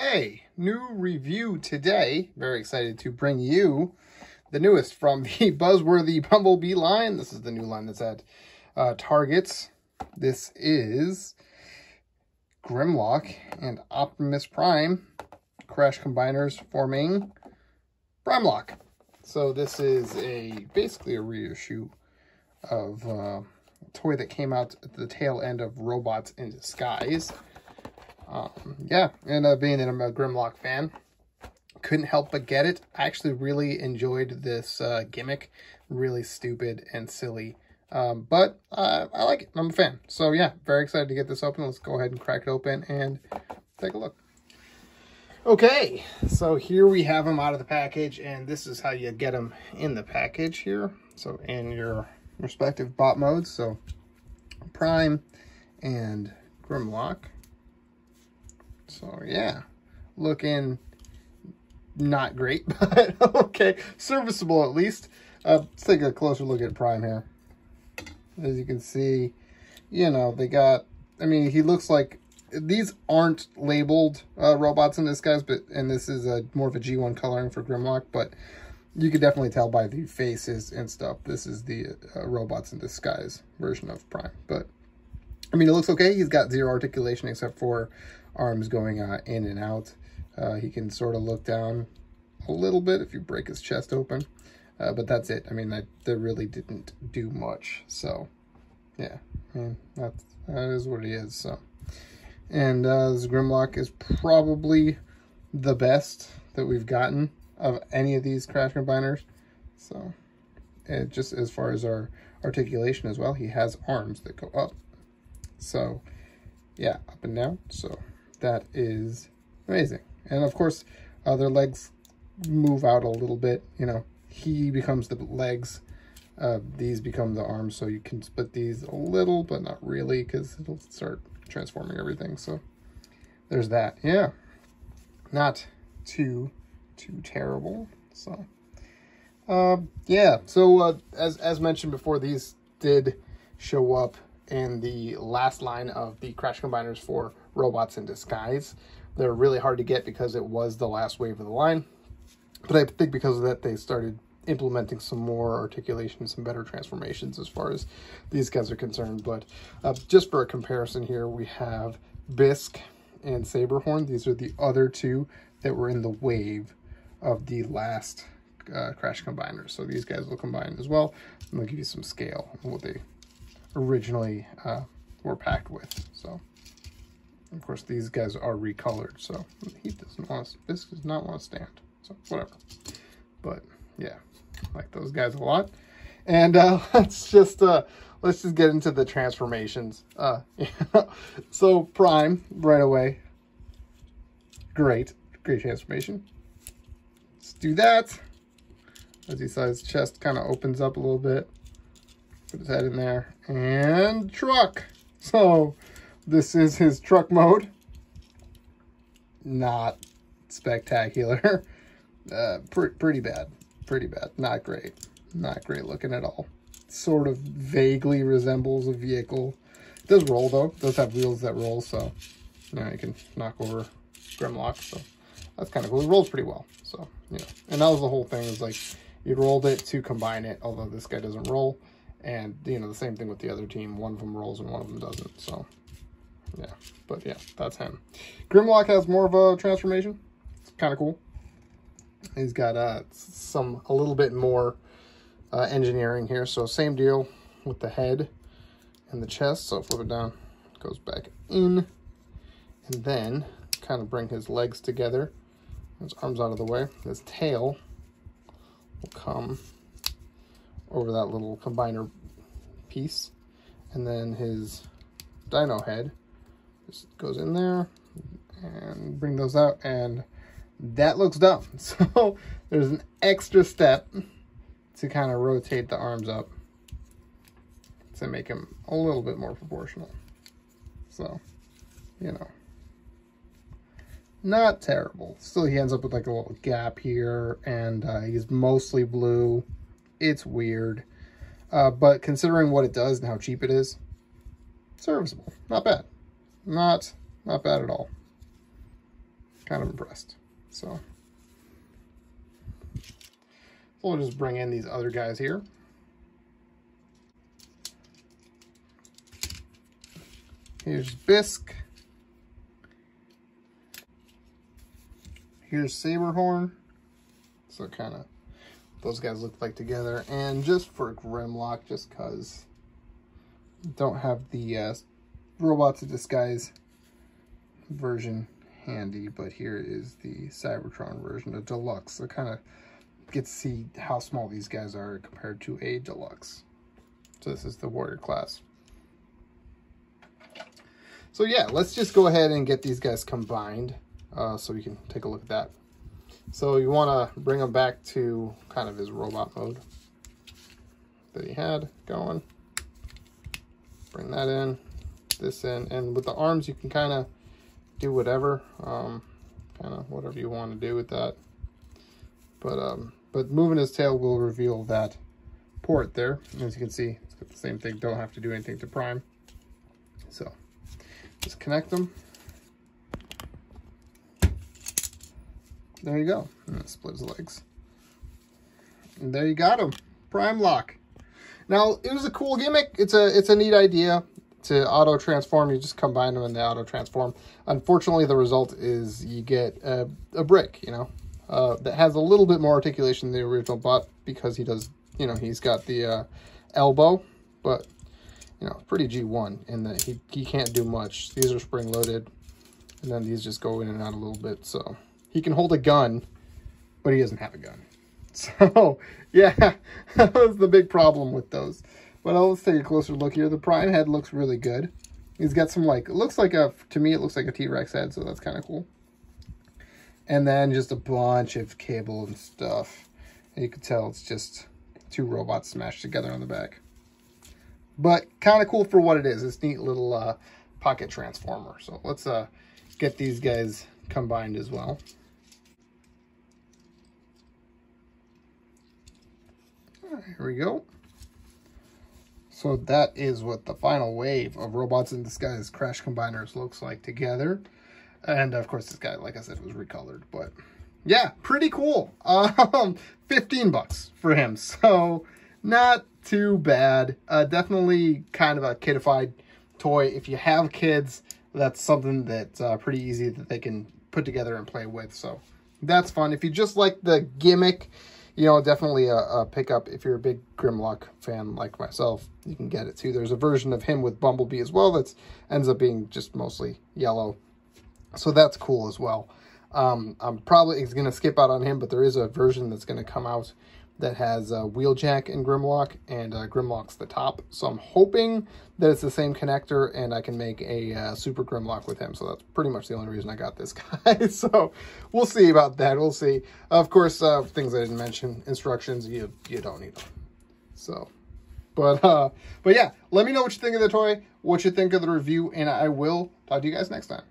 Okay, new review today. Very excited to bring you the newest from the Buzzworthy Bumblebee line. This is the new line that's at Targets. This is Grimlock and Optimus Prime Crash Combiners forming Primelock. So this is basically a reissue of a toy that came out at the tail end of Robots in Disguise. Yeah, and being that I'm a Grimlock fan, couldn't help but get it. I actually really enjoyed this gimmick. Really stupid and silly. But I like it. I'm a fan. So yeah, very excited to get this open. Let's go ahead and crack it open and take a look. Okay, so here we have them out of the package, and this is how you get them in the package here. So in your respective bot modes, so Prime and Grimlock. So yeah, looking not great, but okay, serviceable at least. Let's take a closer look at Prime here. As you can see, you know, they got, I mean, he looks like, these aren't labeled Robots in Disguise, and this is more of a G1 coloring for Grimlock, but you could definitely tell by the faces and stuff. This is the Robots in Disguise version of Prime, but I mean, it looks okay. He's got zero articulation except for arms going in and out. He can sort of look down a little bit if you break his chest open, but that's it. I mean, they really didn't do much. So yeah, I mean, that is what it is. So, and this Grimlock is probably the best that we've gotten of any of these Crash Combiners. So, and just as far as our articulation as well, he has arms that go up. So yeah, up and down. So that is amazing. And of course, their legs move out a little bit. You know, he becomes the legs. These become the arms. So you can split these a little, but not really, because it'll start transforming everything. So there's that. Yeah, not too terrible. So yeah. So as mentioned before, these did show up in the last line of the Crash Combiners for Robots in Disguise. They're really hard to get because it was the last wave of the line. But I think because of that, they started implementing some more articulation, some better transformations as far as these guys are concerned. But just for a comparison here, we have Bisque and Saberhorn. These are the other two that were in the wave of the last Crash Combiners. So these guys will combine as well. I'm going to give you some scale on what they originally were packed with. So of course these guys are recolored, so he doesn't want to, this does not want to stand, so whatever. But yeah, I like those guys a lot. And let's just get into the transformations. So Prime right away, great transformation. Let's do that. As you saw, his chest kind of opens up a little bit. Put his head in there, and truck. So this is his truck mode. Not spectacular. Pretty bad. Not great looking at all. Sort of vaguely resembles a vehicle. It does roll though. It does have wheels that roll, so you know, you can knock over Grimlock. So that's kind of cool. It rolls pretty well. So you know, and that was the whole thing. Is like you rolled it to combine it. Although this guy doesn't roll. And, you know, the same thing with the other team. One of them rolls and one of them doesn't. So, yeah. But, yeah, that's him. Grimlock has more of a transformation. It's kind of cool. He's got a little bit more engineering here. So, same deal with the head and the chest. So, flip it down. It goes back in. And then, kind of bring his legs together. His arms out of the way. His tail will come over that little combiner piece, and then his dino head just goes in there and bring those out, and that looks dumb. So there's an extra step to kind of rotate the arms up to make him a little bit more proportional. So, you know, not terrible. Still, he ends up with like a little gap here, and he's mostly blue. It's weird, but considering what it does and how cheap it is, serviceable. Not bad. Not bad at all. kind of impressed. So we'll just bring in these other guys here. Here's Bisque. Here's Saberhorn. So kind of those guys look like together. And just for Grimlock, just because don't have the Robots in Disguise version handy, but here is the Cybertron version, the Deluxe. So kind of get to see how small these guys are compared to a Deluxe. So this is the Warrior class. So yeah, let's just go ahead and get these guys combined so we can take a look at that. So you want to bring him back to kind of his robot mode that he had going. Bring that in, this in, and with the arms you can kind of do whatever, kind of whatever you want to do with that. But moving his tail will reveal that port there. As you can see, it's got the same thing. Don't have to do anything to prime. So just connect them. There you go. And split his legs. And there you got him. Primelock. Now, it was a cool gimmick. It's a neat idea to auto transform. You just combine them and they auto transform. Unfortunately, the result is you get a brick, you know, that has a little bit more articulation than the original bot because he does, you know, he's got the elbow, but you know, pretty G1 in that he can't do much. These are spring loaded, and then these just go in and out a little bit. So he can hold a gun, but he doesn't have a gun. So yeah, that was the big problem with those. But let's take a closer look here. The Prime head looks really good. He's got some like, it looks like a, to me it looks like a T-Rex head, so that's kind of cool. And then just a bunch of cable and stuff. And you can tell it's just two robots smashed together on the back. But kind of cool for what it is. This neat little pocket transformer. So let's get these guys combined as well. Here we go. So that is what the final wave of Robots in Disguise Crash Combiners looks like together. And of course this guy, like I said, was recolored. But yeah, pretty cool. 15 bucks for him. So not too bad. Definitely kind of a kidified toy. If you have kids, that's something that's pretty easy that they can put together and play with. So that's fun. If you just like the gimmick, you know, definitely a pickup. If you're a big Grimlock fan like myself, you can get it too. There's a version of him with Bumblebee as well that ends up being just mostly yellow. So that's cool as well. I'm probably going to skip out on him, but there is a version that's going to come out that has Wheeljack and Grimlock, and Grimlock's the top. So I'm hoping that it's the same connector, and I can make a Super Grimlock with him. So that's pretty much the only reason I got this guy. So we'll see about that. We'll see. Of course, things I didn't mention, instructions, you don't need them. So, but yeah, let me know what you think of the toy, what you think of the review, and I will talk to you guys next time.